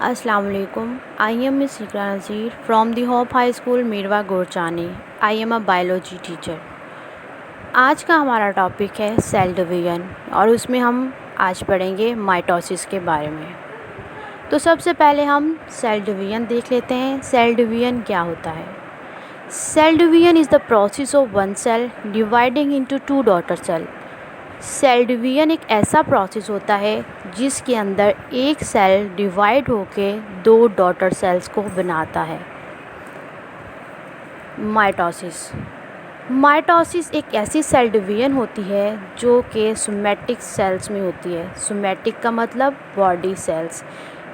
अस्सलाम वालेकुम। I am miss Iqra Nazir from the hope high school Mirwah Gorchani. I am a biology teacher. आज का हमारा टॉपिक है सेल डिवीज़न और उसमें हम आज पढ़ेंगे माइटोसिस के बारे में। तो सबसे पहले हम सेल डिवीज़न देख लेते हैं। सेल डिवीज़न क्या होता है? Cell division is the process of one cell dividing into two daughter cell. Cell division एक ऐसा प्रोसेस होता है जिसके अंदर एक सेल डिवाइड होके दो डॉटर सेल्स को बनाता है। माइटोसिस एक ऐसी सेल डिवीज़न होती है जो कि सोमैटिक सेल्स में होती है। सोमैटिक का मतलब बॉडी सेल्स।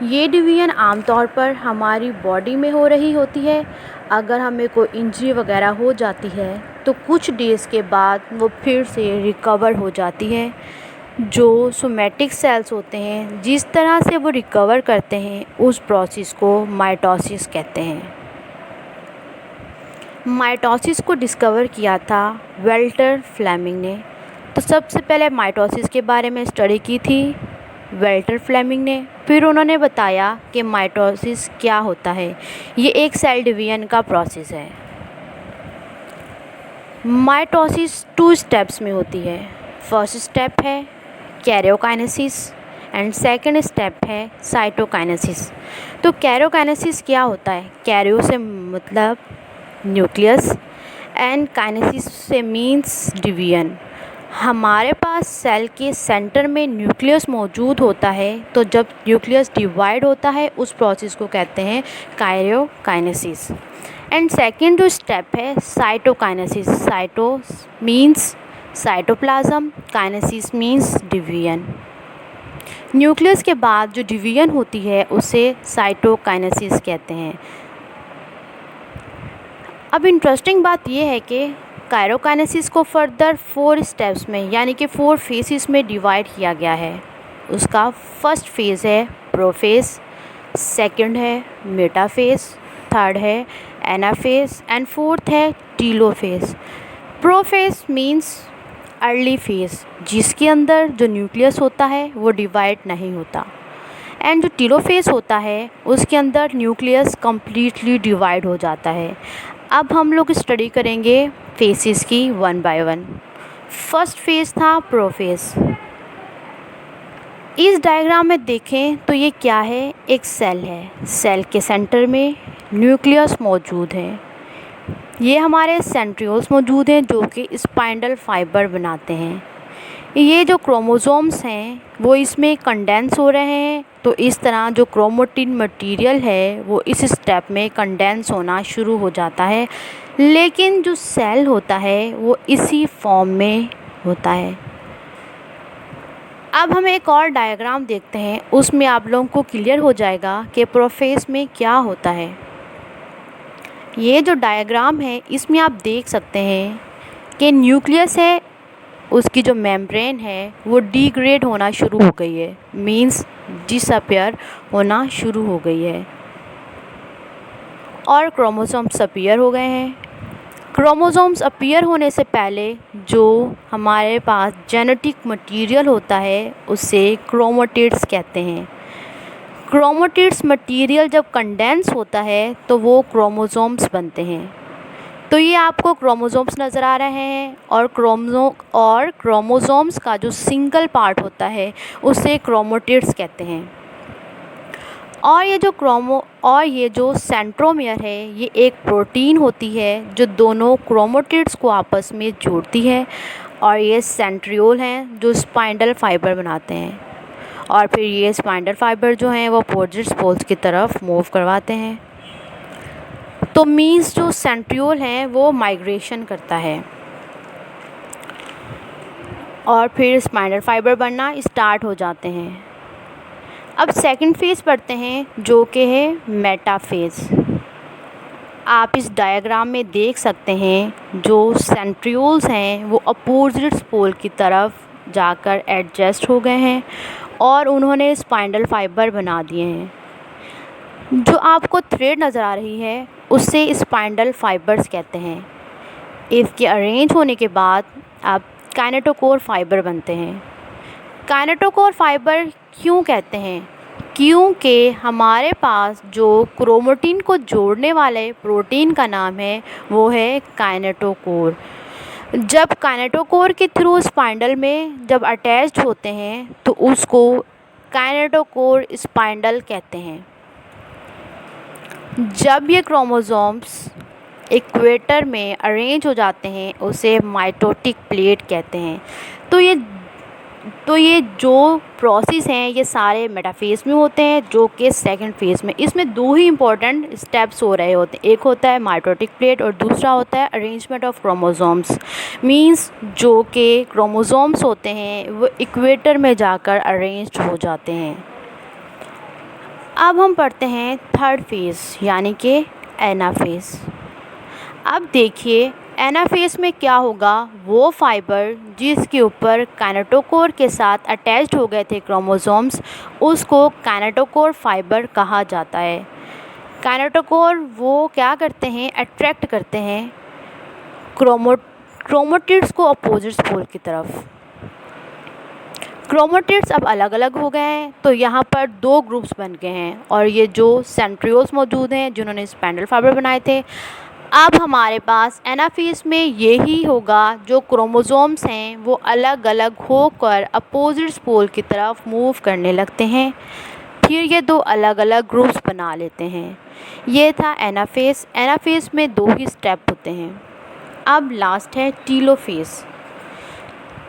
ये डिवीज़न आमतौर पर हमारी बॉडी में हो रही होती है। अगर हमें कोई इंजरी वगैरह हो जाती है तो कुछ डेज़ के बाद वो फिर से रिकवर हो जाती है। जो सोमैटिक सेल्स होते हैं जिस तरह से वो रिकवर करते हैं उस प्रोसेस को माइटोसिस कहते हैं। माइटोसिस को डिस्कवर किया था वाल्टर फ्लेमिंग ने। तो सबसे पहले माइटोसिस के बारे में स्टडी की थी वाल्टर फ्लेमिंग ने। फिर उन्होंने बताया कि माइटोसिस क्या होता है। ये एक सेल डिवीज़न का प्रोसेस है। माइटोसिस 2 स्टेप्स में होती है। फर्स्ट स्टेप है कैरियोकाइनेसिस एंड सेकंड स्टेप है साइटोकाइनेसिस। तो कैरियोकाइनेसिस क्या होता है? कैरियो से मतलब न्यूक्लियस एंड काइनेसिस से मीन्स डिवीज़न। हमारे पास सेल के सेंटर में न्यूक्लियस मौजूद होता है, तो जब न्यूक्लियस डिवाइड होता है उस प्रोसेस को कहते हैं कैरियोकाइनेसिस। एंड सेकंड जो स्टेप है cytokinesis. Cyto means cytoplasm, kinesis means division. Nucleus के बाद जो डिवीज़न होती है उसे साइटोकाइनेसिस कहते हैं। अब इंटरेस्टिंग बात यह है कि कैरियोकाइनेसिस को फर्दर 4 स्टेप्स में यानी कि 4 फेसेस में डिवाइड किया गया है। उसका फर्स्ट फेज़ है प्रोफेज, सेकंड है मेटाफेज, थर्ड है एनाफेज एंड फोर्थ है telophase. Prophase means early phase जिसके अंदर जो न्यूक्लियस होता है वो डिवाइड नहीं होता, एंड जो टीलोफेज होता है उसके अंदर न्यूक्लियस कम्प्लीटली डिवाइड हो जाता है। अब हम लोग स्टडी करेंगे फेसेस की one by one. First phase था प्रोफेज। इस डायग्राम में देखें तो ये क्या है? एक सेल है। सेल के सेंटर में न्यूक्लियस मौजूद है। ये हमारे सेंट्रियोल्स मौजूद हैं जो कि स्पाइंडल फाइबर बनाते हैं। ये जो क्रोमोसोम्स हैं वो इसमें कंडेंस हो रहे हैं, तो इस तरह जो क्रोमेटिन मटेरियल है वो इस स्टेप में कंडेंस होना शुरू हो जाता है। लेकिन जो सेल होता है वो इसी फॉर्म में होता है। अब हम एक और डायग्राम देखते हैं, उसमें आप लोगों को क्लियर हो जाएगा कि प्रोफेज में क्या होता है। ये जो डायग्राम है इसमें आप देख सकते हैं कि न्यूक्लियस है, उसकी जो मेम्ब्रेन है वो डिग्रेड होना शुरू हो गई है, मींस डिसअपियर होना शुरू हो गई है, और क्रोमोसोम्स अपीयर हो गए हैं। क्रोमोसोम्स अपीयर होने से पहले जो हमारे पास जेनेटिक मटेरियल होता है उसे क्रोमेटिड्स कहते हैं। क्रोमेटिड्स मटेरियल जब कंडेंस होता है तो वो क्रोमोसोम्स बनते हैं। तो ये आपको क्रोमोसोम्स नज़र आ रहे हैं, और क्रोमोसोम्स का जो सिंगल पार्ट होता है उसे क्रोमेटिड्स कहते हैं। और ये जो सेंट्रोमियर है ये एक प्रोटीन होती है जो दोनों क्रोमेटिड्स को आपस में जोड़ती है, और ये सेंट्रियोल हैं जो स्पाइंडल फाइबर बनाते हैं, और फिर ये स्पाइंडल फाइबर जो हैं वो अपोजिट पोल्स की तरफ मूव करवाते हैं। तो मीन्स जो सेंट्रियोल हैं वो माइग्रेशन करता है और फिर स्पाइंडल फाइबर बनना स्टार्ट हो जाते हैं। अब सेकंड फेज़ पढ़ते हैं जो कि है मेटाफेज़। आप इस डायग्राम में देख सकते हैं जो सेंट्रियोल्स हैं वो अपोजिट पोल की तरफ जाकर एडजस्ट हो गए हैं और उन्होंने स्पाइंडल फाइबर बना दिए हैं। जो आपको थ्रेड नज़र आ रही है उससे स्पाइंडल फाइबर्स कहते हैं। इसके अरेंज होने के बाद अब काइनेटोकोर फाइबर बनते हैं। काइनेटोकोर फाइबर क्यों कहते हैं? क्योंकि हमारे पास जो क्रोमेटिन को जोड़ने वाले प्रोटीन का नाम है वो है काइनेटोकोर। जब काइनेटोकोर के थ्रू स्पाइंडल में जब अटैच्ड होते हैं तो उसको काइनेटोकोर स्पाइंडल कहते हैं। जब ये क्रोमोसोम्स इक्वेटर में अरेंज हो जाते हैं उसे माइटोटिक प्लेट कहते हैं। तो ये जो प्रोसेस हैं ये सारे मेटाफेज में होते हैं, जो कि सेकंड फेज में। इसमें दो ही इम्पोर्टेंट स्टेप्स हो रहे होते हैं, एक होता है माइटोटिक प्लेट और दूसरा होता है अरेंजमेंट ऑफ क्रोमोसोम्स। मींस जो कि क्रोमोसोम्स होते हैं वो इक्वेटर में जाकर अरेंज हो जाते हैं। अब हम पढ़ते हैं थर्ड फेज़ यानी कि एनाफेज। अब देखिए एनाफेज में क्या होगा, वो फाइबर जिसके ऊपर काइनेटोकोर के साथ अटैच्ड हो गए थे क्रोमोसोम्स उसको काइनेटोकोर फाइबर कहा जाता है। काइनेटोकोर वो क्या करते हैं, अट्रैक्ट करते हैं क्रोमेटिड्स को अपोजिट पोल की तरफ। क्रोमेटिड्स अब अलग अलग हो गए हैं तो यहाँ पर दो ग्रुप्स बन गए हैं और ये जो सेंट्रियोल्स मौजूद हैं जिन्होंने स्पाइंडल फाइबर बनाए थे। अब हमारे पास एनाफेज में यही होगा, जो क्रोमोसोम्स हैं वो अलग अलग होकर अपोजिट पोल की तरफ मूव करने लगते हैं, फिर ये दो अलग अलग ग्रुप्स बना लेते हैं। ये था एनाफेज। एनाफेज में दो ही स्टेप होते हैं। अब लास्ट है टीलोफेज।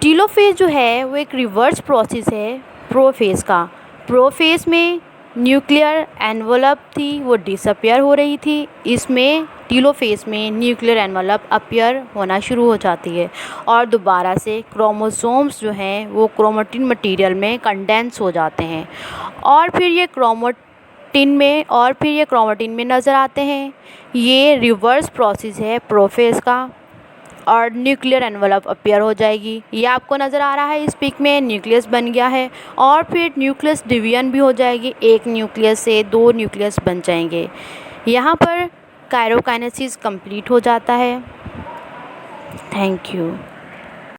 टीलोफेज जो है वो एक रिवर्स प्रोसेस है प्रोफेज का। प्रोफेज में न्यूक्लियर एनवलप थी वो डिसअपियर हो रही थी, इसमें टीलोफेज में न्यूक्लियर एनवलप अपीयर होना शुरू हो जाती है और दोबारा से क्रोमोसोम्स जो हैं वो क्रोमेटिन मटेरियल में कंडेंस हो जाते हैं और फिर ये क्रोमेटिन में नज़र आते हैं। ये रिवर्स प्रोसेस है प्रोफेज का और न्यूक्लियर एनवलप अपीयर हो जाएगी। ये आपको नज़र आ रहा है इस पिक में, न्यूक्लियस बन गया है और फिर न्यूक्लियस डिवीजन भी हो जाएगी, एक न्यूक्लियस से दो न्यूक्लियस बन जाएंगे। यहाँ पर काइरोकाइनेसिस कंप्लीट हो जाता है। Thank you.